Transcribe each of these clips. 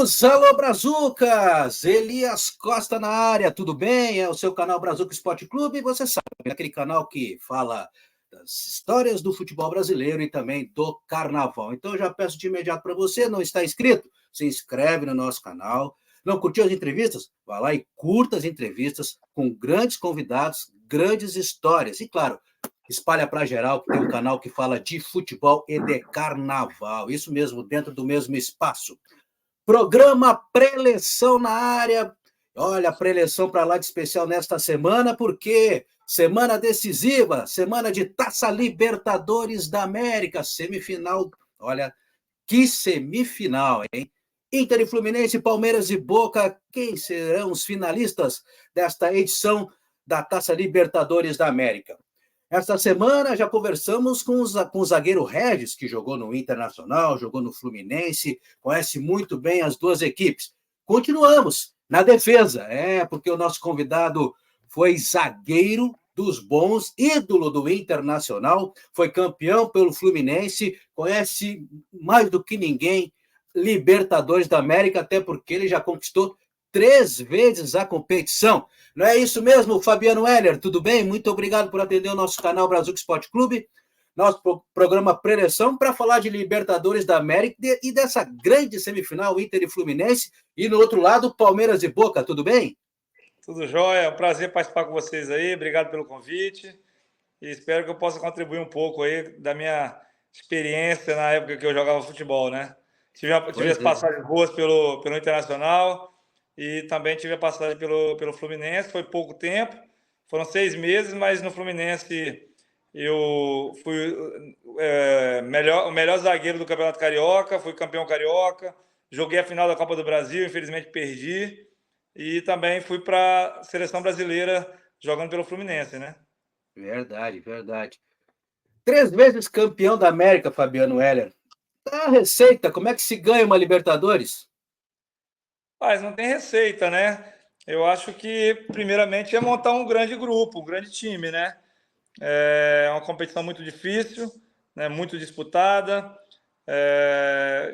Alô, Brazucas! Elias Costa na área, tudo bem? É o seu canal Brazuca Esporte Clube, você sabe, é aquele canal que fala das histórias do futebol brasileiro e também do carnaval. Então, eu já peço de imediato para você, não está inscrito? Se inscreve no nosso canal. Não curtiu as entrevistas? Vá lá e curta as entrevistas com grandes convidados, grandes histórias. E, claro, espalha para geral, que tem um canal que fala de futebol e de carnaval. Isso mesmo, dentro do mesmo espaço. Programa Preleção na área. Olha, a preleção para lá de especial nesta semana, porque semana decisiva, semana de Taça Libertadores da América, semifinal. Olha, que semifinal, hein? Inter e Fluminense, Palmeiras e Boca, quem serão os finalistas desta edição da Taça Libertadores da América? Esta semana já conversamos com o zagueiro Regis, que jogou no Internacional, jogou no Fluminense, conhece muito bem as duas equipes. Continuamos na defesa, porque o nosso convidado foi zagueiro dos bons, ídolo do Internacional, foi campeão pelo Fluminense, conhece mais do que ninguém Libertadores da América, até porque ele já conquistou 3 vezes a competição. Não é isso mesmo, Fabiano Heller? Tudo bem? Muito obrigado por atender o nosso canal Brazuca Esporte Clube, nosso programa Preleção, para falar de Libertadores da América e dessa grande semifinal, Inter e Fluminense, e no outro lado, Palmeiras e Boca. Tudo bem? Tudo jóia, é um prazer participar com vocês aí, obrigado pelo convite e espero que eu possa contribuir um pouco aí da minha experiência na época que eu jogava futebol, né? Tive as passagens boas pelo Internacional e também tive a passagem pelo Fluminense, foi pouco tempo, foram 6 meses, mas no Fluminense eu fui o melhor zagueiro do Campeonato Carioca, fui campeão carioca, joguei a final da Copa do Brasil, infelizmente perdi, e também fui para a seleção brasileira jogando pelo Fluminense, né? Verdade, verdade. 3 vezes campeão da América, Fabiano Heller. A receita, como é que se ganha uma Libertadores? Mas não tem receita, né? Eu acho que, primeiramente, é montar um grande grupo, um grande time, né? É uma competição muito difícil, né? Muito disputada.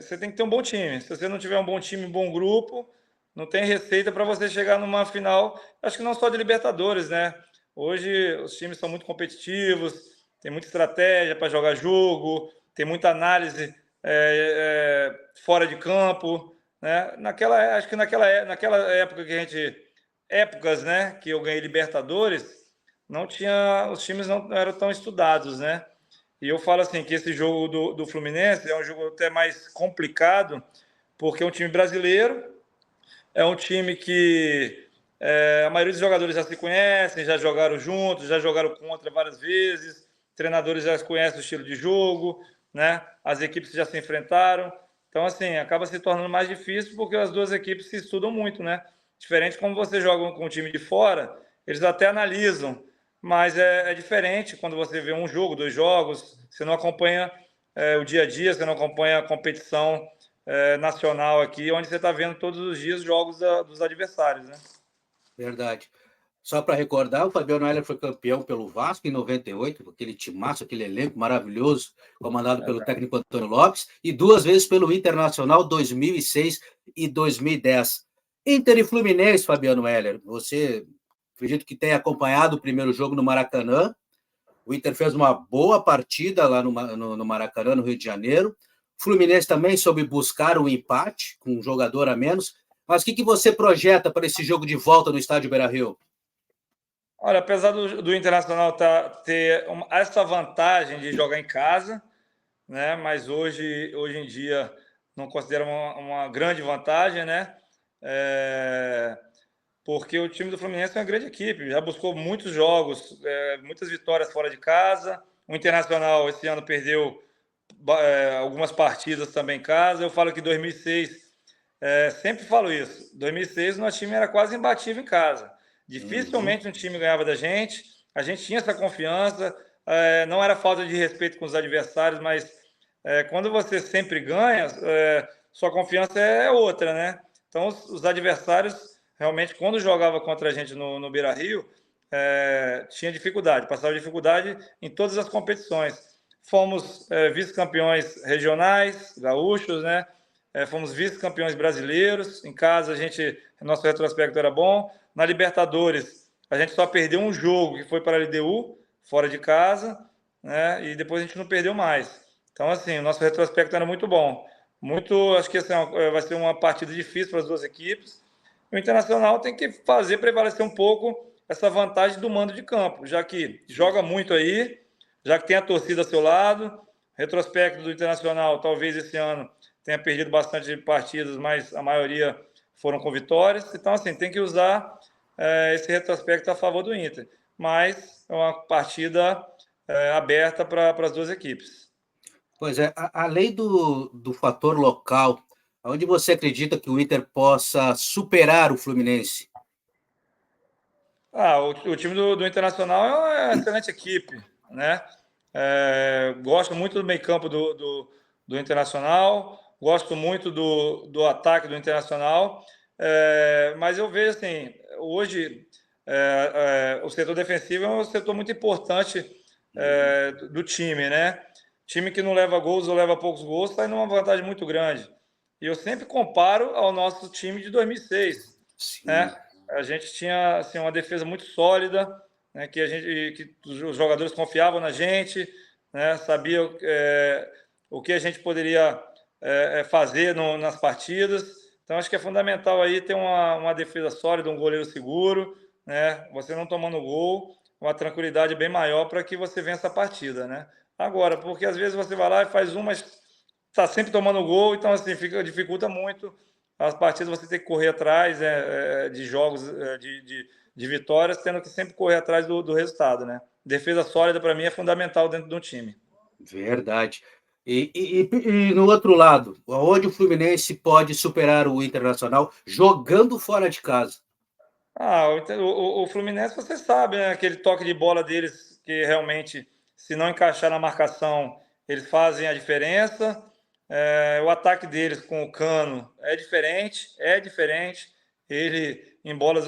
Você tem que ter um bom time. Se você não tiver um bom time, um bom grupo, não tem receita para você chegar numa final. Acho que não só de Libertadores, né? Hoje os times são muito competitivos, tem muita estratégia para jogar jogo, tem muita análise fora de campo, né? Acho que naquela época que épocas, né, que eu ganhei Libertadores, não tinha, os times não eram tão estudados, né? E eu falo assim que esse jogo do Fluminense é um jogo até mais complicado, porque é um time brasileiro, é um time que a maioria dos jogadores já se conhecem, já jogaram juntos, já jogaram contra várias vezes, treinadores já conhecem o estilo de jogo, né? As equipes já se enfrentaram. Então, assim, acaba se tornando mais difícil porque as duas equipes se estudam muito, né? Diferente como você joga com um time de fora, eles até analisam, mas é diferente quando você vê um jogo, 2 jogos, você não acompanha o dia a dia, você não acompanha a competição nacional aqui, onde você está vendo todos os dias jogos dos adversários, né? Verdade. Só para recordar, o Fabiano Heller foi campeão pelo Vasco em 98, aquele timaço, aquele elenco maravilhoso, comandado pelo técnico Antônio Lopes, e 2 vezes pelo Internacional, 2006 e 2010. Inter e Fluminense, Fabiano Heller, você acredito que tenha acompanhado o primeiro jogo no Maracanã. O Inter fez uma boa partida lá no Maracanã, no Rio de Janeiro. O Fluminense também soube buscar um empate, com um jogador a menos. Mas o que você projeta para esse jogo de volta no estádio Beira-Rio? Olha, apesar do Internacional ter essa vantagem de jogar em casa, né? Mas hoje em dia não considero uma grande vantagem, né? Porque o time do Fluminense é uma grande equipe, já buscou muitos jogos, muitas vitórias fora de casa. O Internacional esse ano perdeu algumas partidas também em casa. Eu falo que 2006, sempre falo isso, 2006 o nosso time era quase imbatível em casa. Dificilmente um time ganhava da gente, a gente tinha essa confiança, não era falta de respeito com os adversários, mas quando você sempre ganha, sua confiança é outra, né? Então os adversários realmente, quando jogava contra a gente no Beira-Rio, tinha dificuldade, passava dificuldade em todas as competições. Fomos vice-campeões regionais, gaúchos, né? fomos vice-campeões brasileiros. Em casa, nosso retrospecto era bom. Na Libertadores, a gente só perdeu um jogo, que foi para a LDU, fora de casa, né? E depois a gente não perdeu mais. Então, assim, o nosso retrospecto era muito bom. Acho que assim, vai ser uma partida difícil para as duas equipes. O Internacional tem que fazer prevalecer um pouco essa vantagem do mando de campo, já que joga muito aí, já que tem a torcida ao seu lado. Retrospecto do Internacional, talvez esse ano tenha perdido bastante partidas, mas a maioria foram com vitórias. Então, assim, tem que usar esse retrospecto a favor do Inter. Mas é uma partida aberta para as duas equipes. Pois é, além do fator local, onde você acredita que o Inter possa superar o Fluminense? O time do Internacional é uma excelente equipe, né? Gosto muito do meio-campo do Internacional, gosto muito do ataque do Internacional, mas eu vejo assim, hoje o setor defensivo é um setor muito importante do time, né? Time que não leva gols ou leva poucos gols está em uma vantagem muito grande. E eu sempre comparo ao nosso time de 2006, Sim. né? A gente tinha assim, uma defesa muito sólida, né? Que os jogadores confiavam na gente, né? Sabia o que a gente poderia fazer nas partidas. Então acho que é fundamental aí ter uma defesa sólida, um goleiro seguro, né? Você não tomando gol, uma tranquilidade bem maior para que você vença a partida, né? Agora, porque às vezes você vai lá e faz mas está sempre tomando gol, então assim dificulta muito as partidas. Você tem que correr atrás de jogos, de vitórias, tendo que sempre correr atrás do resultado, né? Defesa sólida para mim é fundamental dentro de um time. Verdade. E no outro lado, onde o Fluminense pode superar o Internacional jogando fora de casa? O Fluminense, você sabe, né? Aquele toque de bola deles que realmente, se não encaixar na marcação, eles fazem a diferença. O ataque deles com o Cano é diferente, é diferente. Ele, em bola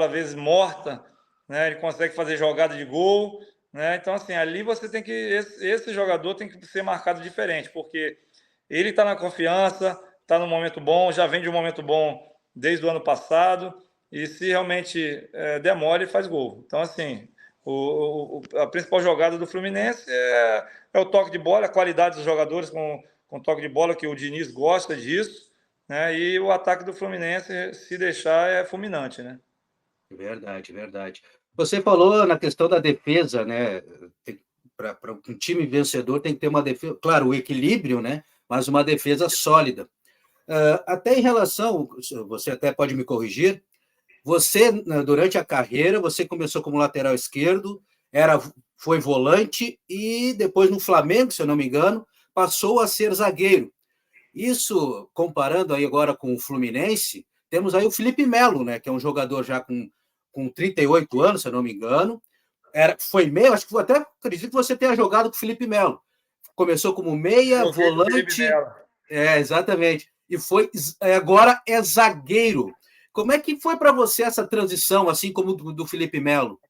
às vezes morta, né? Ele consegue fazer jogada de gol, né? Então, assim, ali você tem que. Esse jogador tem que ser marcado diferente, porque ele está na confiança, está no momento bom, já vem de um momento bom desde o ano passado. E se realmente der mole, faz gol. Então, assim, a principal jogada do Fluminense é o toque de bola, a qualidade dos jogadores com toque de bola, que o Diniz gosta disso, né? E o ataque do Fluminense, se deixar, é fulminante, né? Verdade, verdade. Você falou na questão da defesa, né? Para um time vencedor tem que ter uma defesa, claro, o equilíbrio, né? Mas uma defesa sólida. Até em relação, você até pode me corrigir, você, durante a carreira, você começou como lateral esquerdo, foi volante e depois no Flamengo, se eu não me engano, passou a ser zagueiro. Isso, comparando aí agora com o Fluminense, temos aí o Felipe Melo, né, que é um jogador já com 38 anos, se eu não me engano. Foi meio, acho que até acredito que você tenha jogado com o Felipe Melo. Começou como meia, Joguei com o Felipe volante. Melo. Exatamente. E agora é zagueiro. Como é que foi para você essa transição, assim como do Felipe Melo?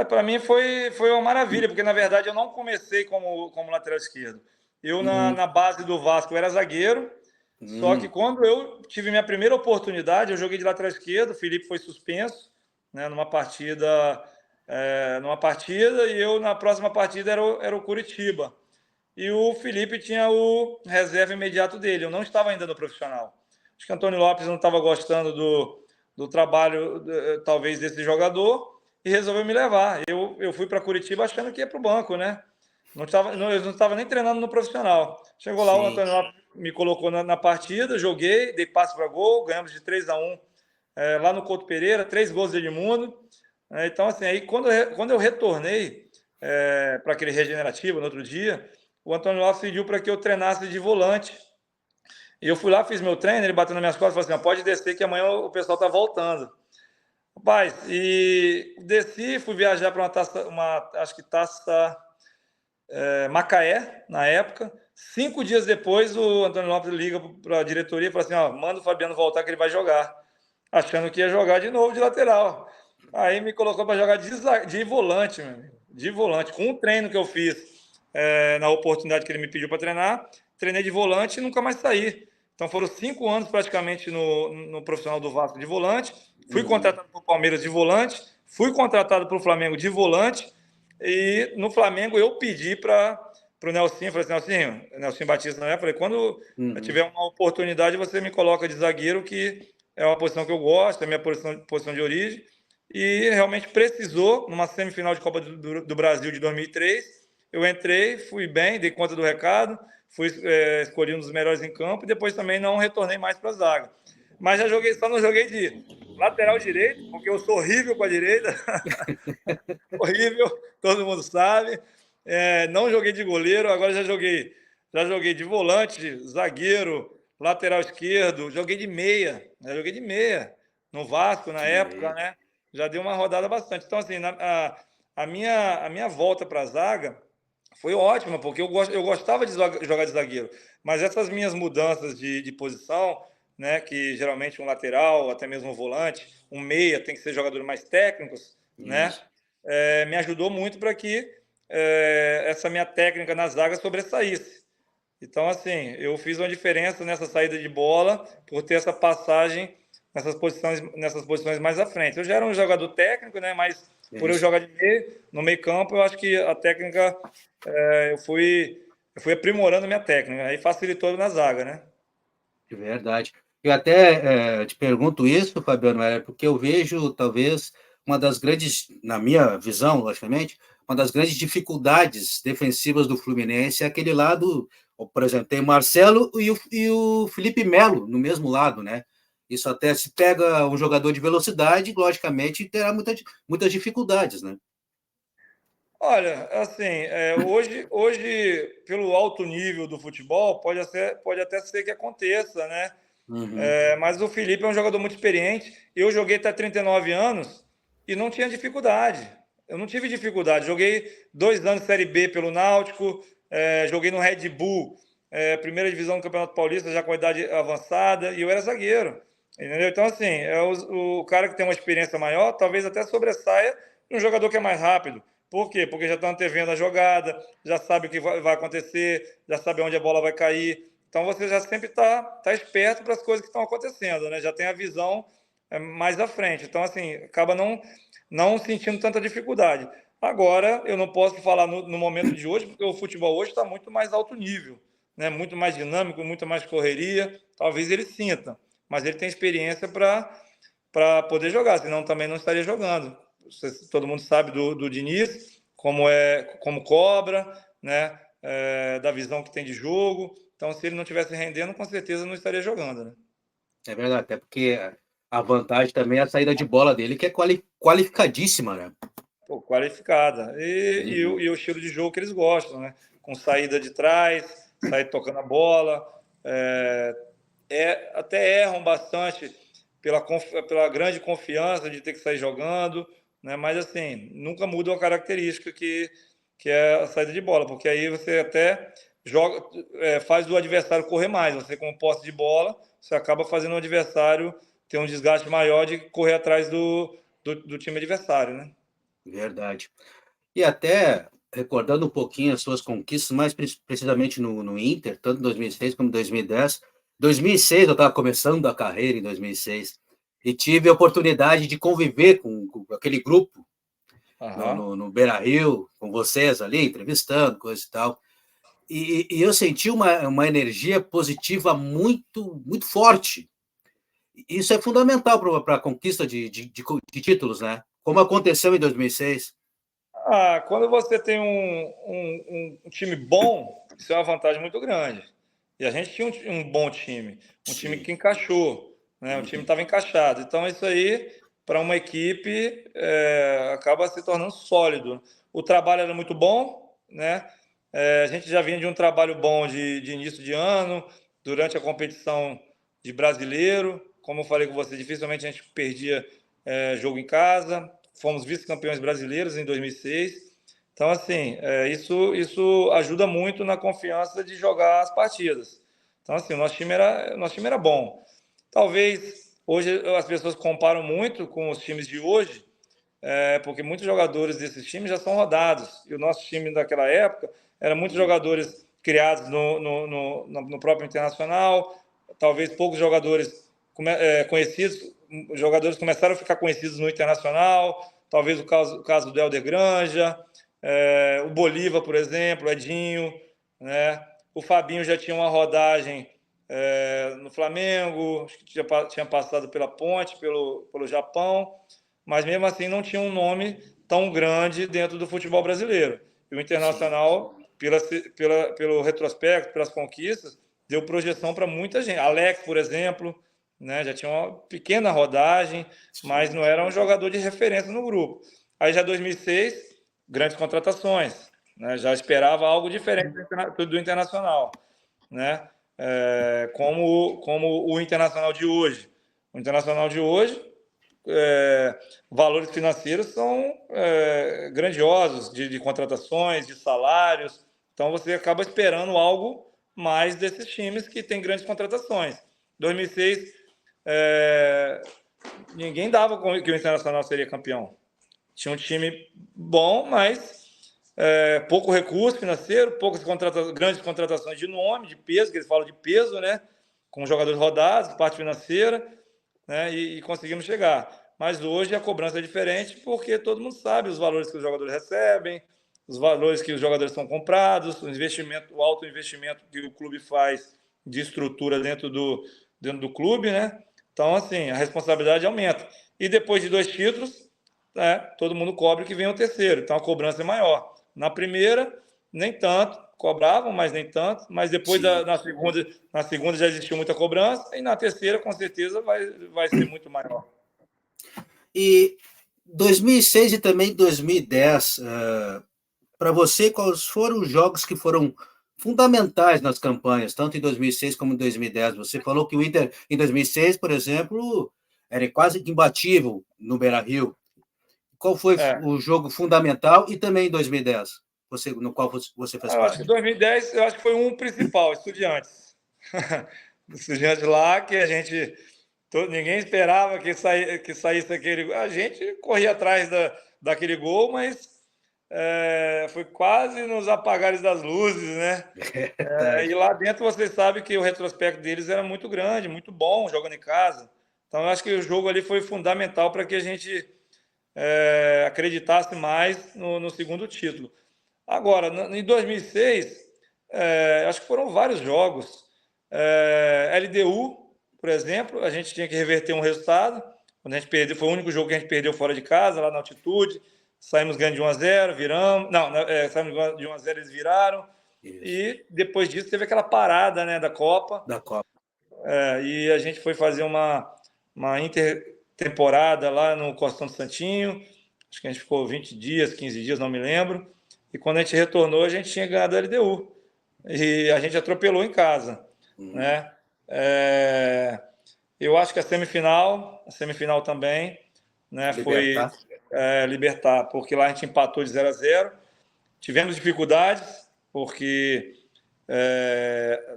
Para mim foi uma maravilha, porque na verdade eu não comecei como lateral esquerdo. Eu, na base do Vasco, eu era zagueiro, só que quando eu tive minha primeira oportunidade, eu joguei de lateral esquerdo, o Felipe foi suspenso, né, numa partida, e eu, na próxima partida, era o Curitiba. E o Felipe tinha o reserva imediato dele, eu não estava ainda no profissional. Acho que Antônio Lopes não estava gostando do trabalho, talvez, desse jogador, e resolveu me levar. Eu fui para Curitiba achando que ia para o banco, né? Eu não estava nem treinando no profissional. Chegou lá, o Sim. Antônio Lopes me colocou na partida, joguei, dei passe para gol, ganhamos de 3-1 lá no Couto Pereira, 3 gols de Edmundo. Então, assim, aí quando eu retornei para aquele regenerativo no outro dia, o Antônio Lopes pediu para que eu treinasse de volante. E eu fui lá, fiz meu treino, ele bateu nas minhas costas e falou assim: pode descer que amanhã o pessoal está voltando. Rapaz, e desci, fui viajar para acho que taça Macaé, na época. 5 dias depois, o Antônio Lopes liga para a diretoria e fala assim: ó, manda o Fabiano voltar que ele vai jogar. Achando que ia jogar de novo de lateral. Aí me colocou para jogar de volante, meu amigo. De volante, com um treino que eu fiz na oportunidade que ele me pediu para treinar. treinei de volante e nunca mais saí. Então foram 5 anos praticamente no profissional do Vasco de volante. Fui contratado para o Palmeiras de volante, fui contratado para o Flamengo de volante, e no Flamengo eu pedi para o Nelsinho, falei assim, Nelsinho Batista, né? Falei, quando eu tiver uma oportunidade, você me coloca de zagueiro, que é uma posição que eu gosto, é a minha posição de origem. E realmente precisou, numa semifinal de Copa do Brasil de 2003, eu entrei, fui bem, dei conta do recado, fui escolhido um dos melhores em campo, e depois também não retornei mais para a zaga. Mas já joguei, só não joguei de lateral direito, porque eu sou horrível com a direita. Horrível, todo mundo sabe. Não joguei de goleiro, agora já joguei de volante, zagueiro, lateral esquerdo, joguei de meia, no Vasco na época, né? Já deu uma rodada bastante. Então, assim, a minha volta para a zaga foi ótima, porque eu gostava de jogar de zagueiro, mas essas minhas mudanças de posição, né, que geralmente um lateral, até mesmo um volante, um meia, tem que ser jogadores mais técnicos, né, me ajudou muito para que essa minha técnica na zaga sobressaísse. Então, assim, eu fiz uma diferença nessa saída de bola por ter essa passagem nessas posições mais à frente. Eu já era um jogador técnico, né, mas por eu jogar no meio campo, eu acho que a técnica, eu fui aprimorando minha técnica, aí facilitou na zaga, né? De verdade. Eu até te pergunto isso, Fabiano, porque eu vejo, talvez, uma das grandes, na minha visão, logicamente, uma das grandes dificuldades defensivas do Fluminense é aquele lado, por exemplo, tem o Marcelo e o Felipe Melo no mesmo lado, né? Isso até se pega um jogador de velocidade, logicamente, terá muitas dificuldades, né? Olha, assim, hoje, pelo alto nível do futebol, pode até ser que aconteça, né? Mas o Felipe é um jogador muito experiente. Eu joguei até 39 anos e não tinha dificuldade. Eu não tive dificuldade. Joguei 2 anos de Série B pelo Náutico, joguei no Red Bull, primeira divisão do Campeonato Paulista, já com idade avançada, e eu era zagueiro. Entendeu? Então, assim, o cara que tem uma experiência maior, talvez até sobressaia de um jogador que é mais rápido. Por quê? Porque já está antevendo a jogada, já sabe o que vai acontecer, já sabe onde a bola vai cair. Então você já sempre está esperto para as coisas que estão acontecendo, né? Já tem a visão mais à frente. Então, assim, acaba não sentindo tanta dificuldade. Agora, eu não posso falar no momento de hoje, porque o futebol hoje está muito mais alto nível, né? Muito mais dinâmico, muito mais correria. Talvez ele sinta, mas ele tem experiência para poder jogar, senão também não estaria jogando. Todo mundo sabe do Diniz, como cobra, né? Da visão que tem de jogo. Então, se ele não estivesse rendendo, com certeza não estaria jogando, né? É verdade, até porque a vantagem também é a saída de bola dele, que é qualificadíssima, né? Pô, qualificada. E o estilo de jogo que eles gostam, né? Com saída de trás, sair tocando a bola. Até erram bastante pela grande confiança de ter que sair jogando, né? Mas, assim, nunca muda uma característica que é a saída de bola, porque aí você até joga, faz o adversário correr mais. Você, com posse de bola, você acaba fazendo o adversário ter um desgaste maior de correr atrás do time adversário, né? Verdade. E até recordando um pouquinho as suas conquistas, mais precisamente no Inter, tanto em 2006 como em 2010. 2006, eu estava começando a carreira em 2006 e tive a oportunidade de conviver com aquele grupo no Beira-Rio, com vocês ali, entrevistando, coisa e tal. E eu senti uma energia positiva muito, muito forte. Isso é fundamental para a conquista de títulos, né? Como aconteceu em 2006. Quando você tem um time bom, isso é uma vantagem muito grande. E a gente tinha um bom time, um time Sim. que encaixou, né? O time estava encaixado. Então, isso aí, para uma equipe, acaba se tornando sólido. O trabalho era muito bom, né? A gente já vinha de um trabalho bom de início de ano, durante a competição de brasileiro. Como eu falei com você, dificilmente a gente perdia jogo em casa. Fomos vice-campeões brasileiros em 2006. Então, assim, isso ajuda muito na confiança de jogar as partidas. Então, assim, o nosso time era bom. Talvez hoje as pessoas comparam muito com os times de hoje, porque muitos jogadores desses times já são rodados. E o nosso time daquela época era muitos jogadores criados no próprio Internacional, talvez poucos jogadores conhecidos, os jogadores começaram a ficar conhecidos no Internacional, talvez o caso do Helder Granja, o Bolívar, por exemplo, o Edinho, né? O Fabinho já tinha uma rodagem no Flamengo, acho que tinha passado pela Ponte, pelo Japão, mas mesmo assim não tinha um nome tão grande dentro do futebol brasileiro. E o Internacional, pelo retrospecto, pelas conquistas, deu projeção para muita gente. Alex, por exemplo, né, já tinha uma pequena rodagem, mas não era um jogador de referência no grupo. Aí já 2006, grandes contratações, né, já esperava algo diferente do Internacional, né, como o Internacional de hoje. O Internacional de hoje, valores financeiros são grandiosos, de contratações, de salários, então você acaba esperando algo mais desses times que têm grandes contratações. 2006, ninguém dava que o Internacional seria campeão. Tinha um time bom, mas pouco recurso financeiro, poucas grandes contratações de nome, de peso, que eles falam de peso, né? Com jogadores rodados, parte financeira, né? E conseguimos chegar. Mas hoje a cobrança é diferente porque todo mundo sabe os valores que os jogadores recebem, os valores que os jogadores são comprados, o alto investimento que o clube faz de estrutura dentro do clube, né? Então, assim, a responsabilidade aumenta. E depois de 2 títulos, todo mundo cobre que vem o terceiro. Então, a cobrança é maior. Na primeira, nem tanto. Cobravam, mas nem tanto. Mas depois, na segunda já existiu muita cobrança. E na terceira, com certeza, vai ser muito maior. E 2006 e também 2010, para você, quais foram os jogos que foram fundamentais nas campanhas, tanto em 2006 como em 2010? Você falou que o Inter, em 2006, por exemplo, era quase que imbatível no Beira-Rio. Qual foi o jogo fundamental e também em 2010, no qual você fez parte? Acho que 2010, eu acho que foi um principal, Estudiantes. Estudiantes lá, que a gente... ninguém esperava que saísse aquele... A gente corria atrás daquele gol, mas foi quase nos apagares das luzes, né? E lá dentro você sabe que o retrospecto deles era muito grande, muito bom, jogando em casa. Então, eu acho que o jogo ali foi fundamental para que a gente acreditasse mais no segundo título. Agora, em 2006, acho que foram vários jogos. LDU, por exemplo, a gente tinha que reverter um resultado. Quando a gente perdeu, foi o único jogo que a gente perdeu fora de casa, lá na altitude. Saímos ganhando de 1-0, viramos. Não, saímos de 1-0, eles viraram. Isso. E depois disso teve aquela parada, né, da Copa. E a gente foi fazer uma intertemporada lá no Costão do Santinho. Acho que a gente ficou 20 dias, 15 dias, não me lembro. E quando a gente retornou, a gente tinha ganhado a LDU. E a gente atropelou em casa. Né? Eu acho que a semifinal também, né, Libertar. Foi Libertar, porque lá a gente empatou de 0-0. Tivemos dificuldades, porque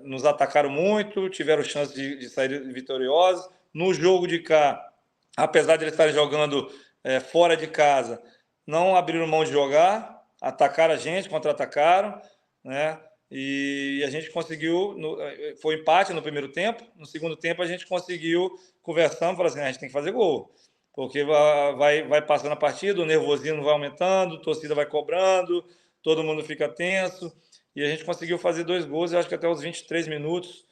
nos atacaram muito, tiveram chance de sair vitoriosos. No jogo de cá, apesar de eles estarem jogando fora de casa, não abriram mão de jogar, atacaram a gente, contra-atacaram, né? E a gente conseguiu, foi empate no primeiro tempo, no segundo tempo a gente conseguiu, conversando, falando assim, a gente tem que fazer gol, porque vai passando a partida, o nervosismo vai aumentando, a torcida vai cobrando, todo mundo fica tenso, e a gente conseguiu fazer 2 gols, eu acho que até os 23 minutos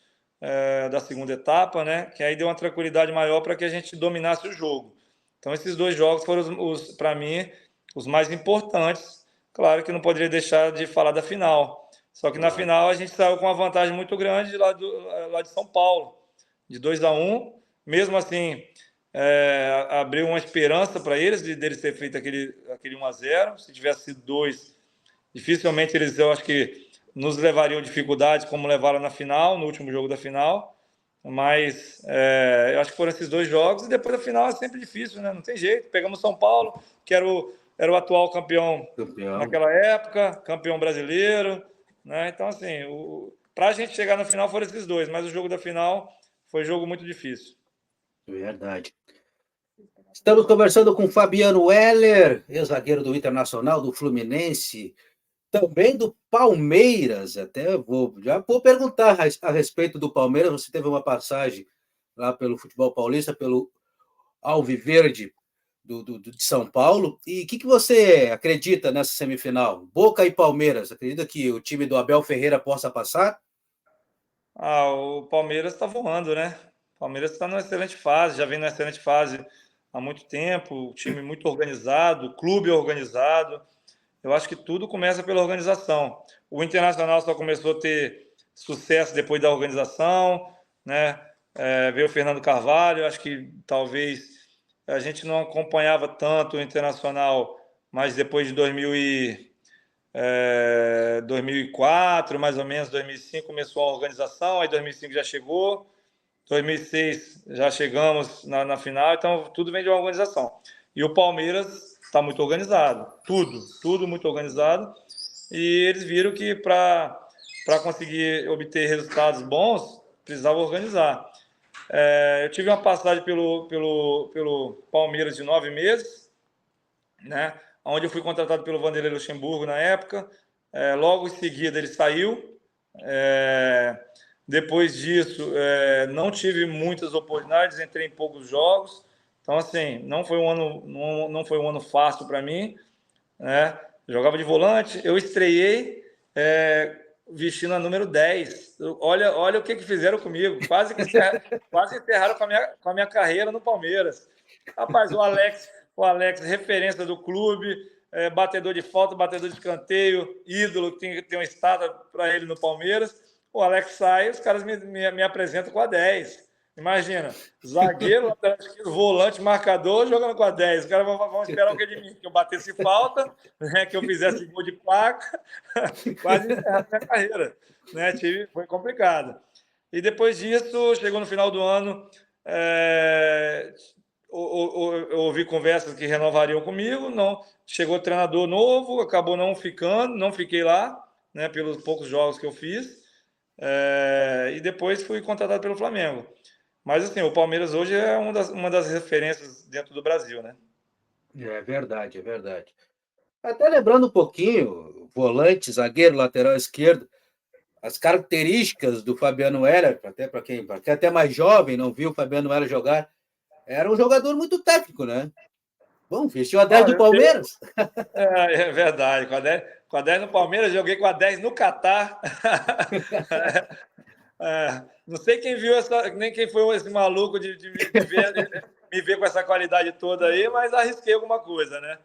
da segunda etapa, né? Que aí deu uma tranquilidade maior para que a gente dominasse o jogo. Então, esses 2 jogos foram, para mim, os mais importantes. Claro que não poderia deixar de falar da final. Só que na final a gente saiu com uma vantagem muito grande lá de São Paulo, de 2-1. Mesmo assim, abriu uma esperança para eles deles ter feito aquele 1-0. Se tivesse sido 2, dificilmente eles, eu acho que, nos levariam dificuldades como levaram na final, no último jogo da final. Mas eu acho que foram esses 2 jogos. E depois da final é sempre difícil, né? Não tem jeito. Pegamos São Paulo, que era o atual campeão naquela época, campeão brasileiro. Né? Então, assim, para a gente chegar no final foram esses 2, mas o jogo da final foi um jogo muito difícil. Verdade. Estamos conversando com Fabiano Weller, ex-zagueiro do Internacional, do Fluminense, também do Palmeiras. Já vou perguntar a respeito do Palmeiras. Você teve uma passagem lá pelo futebol paulista, pelo Alviverde de São Paulo. E o que você acredita nessa semifinal? Boca e Palmeiras. Acredita que o time do Abel Ferreira possa passar? O Palmeiras está voando, né? O Palmeiras está numa excelente fase, já vem numa excelente fase há muito tempo, o time muito organizado, o clube organizado. Eu acho que tudo começa pela organização. O Internacional só começou a ter sucesso depois da organização, né? Veio o Fernando Carvalho, acho que talvez a gente não acompanhava tanto o Internacional, mas depois de 2004, mais ou menos, 2005 começou a organização, aí 2005 já chegou, 2006 já chegamos na final, então tudo vem de uma organização. E o Palmeiras está muito organizado, tudo muito organizado, e eles viram que para conseguir obter resultados bons, precisava organizar. Eu tive uma passagem pelo Palmeiras de 9 meses, né? Onde eu fui contratado pelo Vanderlei Luxemburgo na época. Logo em seguida ele saiu. Depois disso, não tive muitas oportunidades, entrei em poucos jogos. Então, assim, não foi um ano fácil para mim, né? Jogava de volante, eu estreiei vestindo a número 10. Olha o que fizeram comigo. Quase enterraram com a minha carreira no Palmeiras. Rapaz, o Alex, referência do clube, batedor de falta, batedor de escanteio, ídolo, que tem uma estátua para ele no Palmeiras. O Alex sai, os caras me apresentam com a 10. Imagina, zagueiro, lateral esquerdo, volante, marcador, jogando com a 10. Os caras vão esperar o que de mim? Que eu batesse falta, né, que eu fizesse gol de placa, quase encerrar minha carreira. Né, foi complicado. E depois disso, chegou no final do ano, eu ouvi conversas que renovariam comigo, não chegou treinador novo, acabou não fiquei lá, né, pelos poucos jogos que eu fiz, e depois fui contratado pelo Flamengo. Mas assim, o Palmeiras hoje é uma das referências dentro do Brasil, né? É verdade, é verdade. Até lembrando um pouquinho, volante, zagueiro, lateral esquerdo, as características do Fabiano Heller, até para quem é até mais jovem, não viu o Fabiano Heller jogar, era um jogador muito técnico, né? Bom, vestiu a 10 do Palmeiras. É verdade. Com a 10 no Palmeiras, joguei com a 10 no Catar. Não sei quem viu nem quem foi esse maluco de me ver com essa qualidade toda aí, mas arrisquei alguma coisa, né?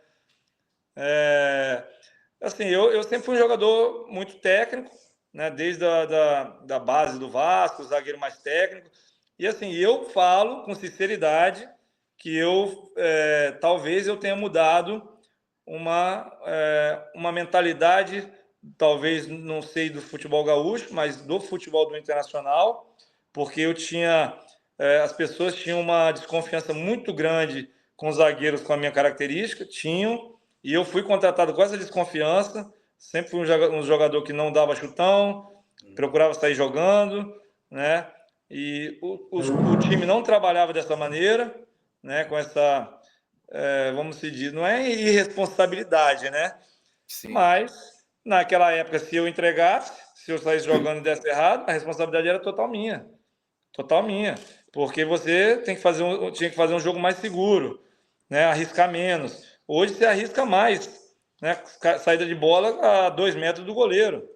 Assim, eu sempre fui um jogador muito técnico, né? Desde da base do Vasco, zagueiro mais técnico. E assim, eu falo com sinceridade que talvez eu tenha mudado uma mentalidade, talvez, não sei, do futebol gaúcho, mas do futebol do Internacional, porque as pessoas tinham uma desconfiança muito grande com os zagueiros com a minha característica, e eu fui contratado com essa desconfiança, sempre fui um jogador que não dava chutão, procurava sair jogando, né? E o time não trabalhava dessa maneira, né? Com essa, vamos se dizer, não é irresponsabilidade, né? Sim. Mas, naquela época, se eu entregasse, se eu saísse jogando e desse errado, a responsabilidade era total minha. Total minha. Porque você tinha que fazer um jogo mais seguro, né? Arriscar menos. Hoje você arrisca mais, né? Saída de bola a 2 metros do goleiro,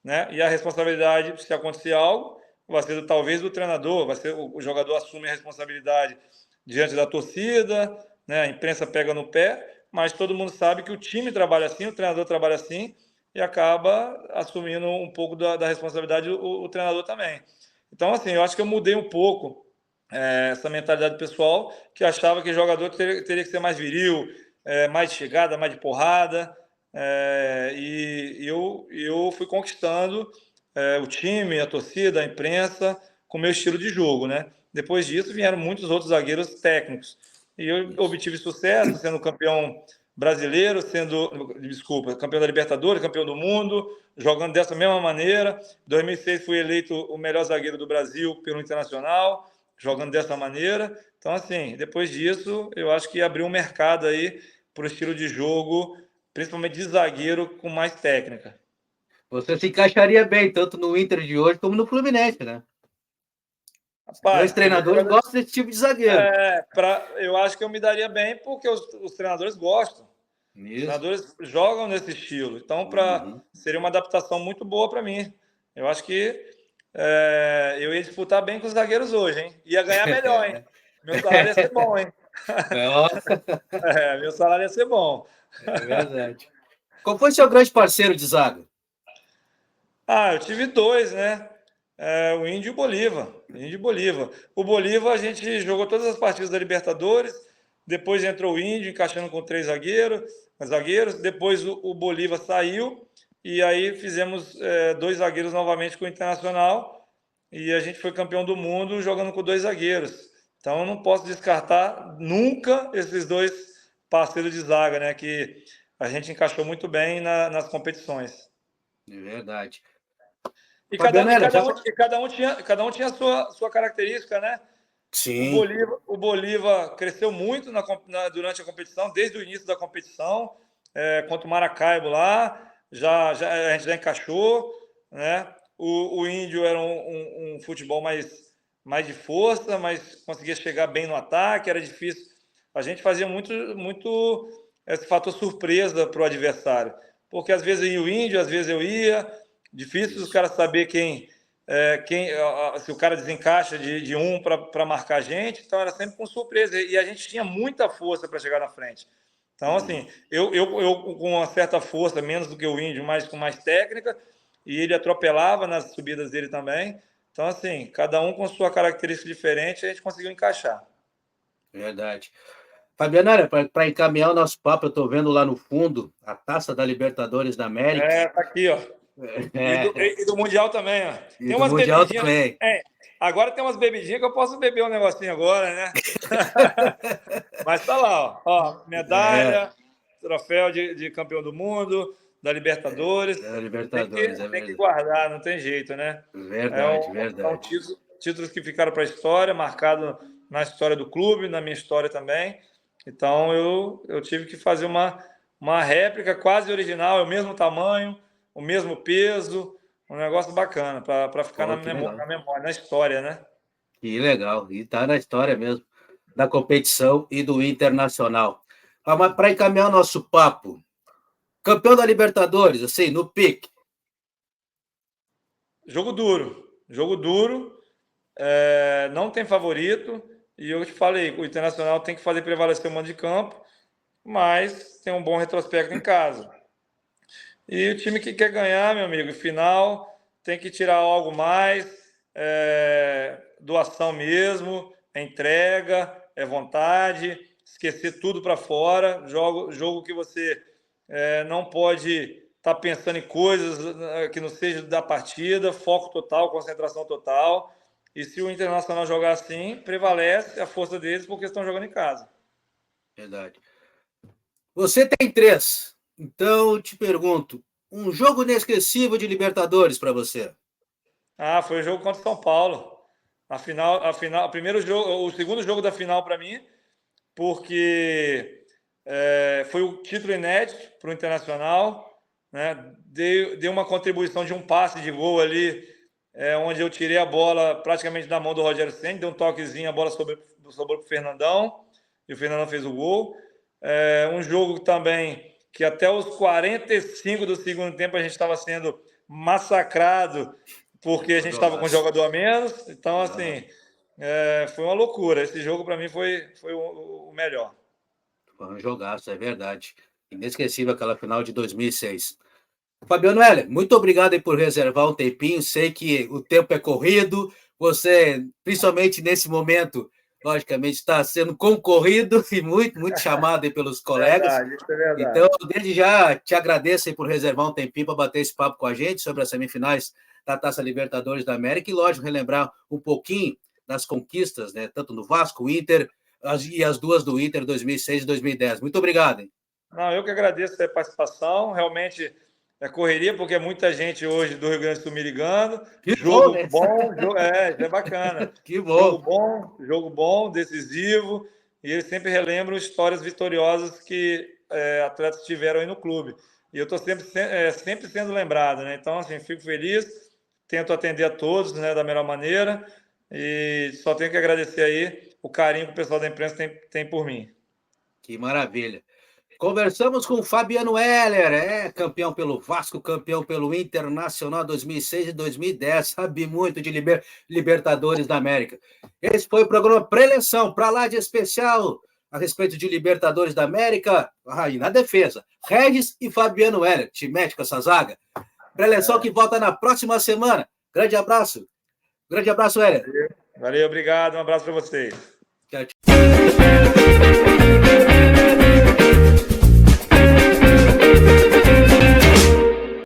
né? E a responsabilidade, se acontecer algo, vai ser talvez do treinador, vai ser o jogador assume a responsabilidade diante da torcida, né? A imprensa pega no pé, mas todo mundo sabe que o time trabalha assim, o treinador trabalha assim, e acaba assumindo um pouco da responsabilidade o treinador também. Então, assim, eu acho que eu mudei um pouco essa mentalidade pessoal, que achava que jogador teria que ser mais viril, mais de chegada, mais de porrada, e eu fui conquistando o time, a torcida, a imprensa, com o meu estilo de jogo, né? Depois disso vieram muitos outros zagueiros técnicos, e eu obtive sucesso sendo campeão brasileiro, campeão da Libertadores, campeão do mundo, jogando dessa mesma maneira. Em 2006 fui eleito o melhor zagueiro do Brasil pelo Internacional, jogando dessa maneira. Então, assim, depois disso, eu acho que abriu um mercado aí para o estilo de jogo principalmente de zagueiro com mais técnica. Você se encaixaria bem, tanto no Inter de hoje como no Fluminense, né? Rapaz, Dois treinadores gostam desse tipo de zagueiro. eu acho que eu me daria bem porque os treinadores gostam. Os Isso. treinadores jogam nesse estilo. Então, seria uma adaptação muito boa para mim. Eu acho que eu ia disputar bem com os zagueiros hoje, hein? Ia ganhar melhor, hein? Meu salário ia ser bom, hein? Meu salário ia ser bom. É verdade. Qual foi seu grande parceiro de zaga? Eu tive dois, né? O Índio e o Bolívar. Índio e Bolívar. O Bolívar, a gente jogou todas as partidas da Libertadores. Depois entrou o Índio, encaixando com 3 zagueiros. Depois o Bolívar saiu. E aí fizemos 2 zagueiros novamente com o Internacional. E a gente foi campeão do mundo jogando com 2 zagueiros. Então eu não posso descartar nunca esses dois parceiros de zaga, né? Que a gente encaixou muito bem nas competições. É verdade. E Fabiano, cada um tinha a sua característica, né? Sim. O Bolívar cresceu muito durante a competição, desde o início da competição, contra o Maracaibo lá, a gente já encaixou, né? O Índio era um futebol mais de força, mas conseguia chegar bem no ataque, era difícil. A gente fazia muito esse fator surpresa para o adversário, porque às vezes ia o Índio, às vezes eu ia, difícil os caras saber se o cara desencaixa de um para marcar a gente, então era sempre com surpresa. E a gente tinha muita força para chegar na frente. Então, assim, eu com uma certa força, menos do que o Índio, mas com mais técnica, e ele atropelava nas subidas dele também. Então, assim, cada um com sua característica diferente, a gente conseguiu encaixar. Verdade. Fabiano, para encaminhar o nosso papo, eu estou vendo lá no fundo a Taça da Libertadores da América. Tá aqui, ó. E do Mundial também, ó. E Tem do umas Mundial bebidinhas. também. Agora tem umas bebidinhas que eu posso beber um negocinho agora, né? Mas tá lá, ó. É, Medalha, troféu de campeão do mundo, da Libertadores. da Libertadores, é Tem que verdade. guardar, não tem jeito, né? Verdade, São verdade. títulos que ficaram para a história, marcado na história do clube, na minha história também. Então eu tive que fazer uma réplica quase original, é o mesmo tamanho, o mesmo peso, um negócio bacana para ficar Pô, que legal. na memória, na história, né? Que legal. E está na história mesmo da competição e do internacional. Para encaminhar o nosso papo, campeão da Libertadores, assim, no pique. Jogo duro, não tem favorito. E eu te falei, o Internacional tem que fazer prevalecer o mando de campo, mas tem um bom retrospecto em casa. E o time que quer ganhar, meu amigo, final, tem que tirar algo mais, doação mesmo, entrega, vontade, esquecer tudo para fora, jogo que você não pode estar pensando em coisas que não seja da partida, foco total, concentração total. E se o Internacional jogar assim, prevalece a força deles porque estão jogando em casa. Verdade. Você tem 3. Então, te pergunto, um jogo inesquecível de Libertadores para você? Foi o jogo contra o São Paulo. O primeiro jogo, o segundo jogo da final para mim, porque foi o título inédito para o Internacional, né? Deu uma contribuição de um passe de gol ali, onde eu tirei a bola praticamente da mão do Rogério Ceni, deu um toquezinho, a bola sobrou para o Fernandão, e o Fernandão fez o gol. Um jogo também que até os 45 do segundo tempo a gente estava sendo massacrado porque a gente estava com um jogador a menos. Então, assim, foi uma loucura. Esse jogo, para mim, foi o melhor. Foi um jogaço, é verdade. Inesquecível aquela final de 2006. Fabiano Heller, muito obrigado aí por reservar um tempinho. Sei que o tempo é corrido. Você, principalmente nesse momento, logicamente, está sendo concorrido e muito chamado aí pelos colegas. Verdade, isso é verdade. Então, desde já, te agradeço aí por reservar um tempinho para bater esse papo com a gente sobre as semifinais da Taça Libertadores da América e, lógico, relembrar um pouquinho das conquistas, né, tanto do Vasco, Inter e as duas do Inter 2006 e 2010. Muito obrigado. Hein? Não, eu que agradeço a participação. Realmente é correria, porque é muita gente hoje do Rio Grande do Sul me ligando. Que jogo bom, né? É bacana. Que bom. Jogo bom, decisivo. E eles sempre relembram histórias vitoriosas que atletas tiveram aí no clube. E eu estou sempre sendo lembrado, né? Então, assim, fico feliz, tento atender a todos, né, da melhor maneira, e só tenho que agradecer aí o carinho que o pessoal da imprensa tem por mim. Que maravilha. Conversamos com o Fabiano Heller, campeão pelo Vasco, campeão pelo Internacional 2006 e 2010, sabe muito de Libertadores da América. Esse foi o programa Preleção, para lá de especial, a respeito de Libertadores da América, e na defesa, Regis e Fabiano Heller. Te mete com essa zaga. Preleção que volta na próxima semana. Grande abraço. Grande abraço, Heller. Valeu, obrigado. Um abraço para vocês.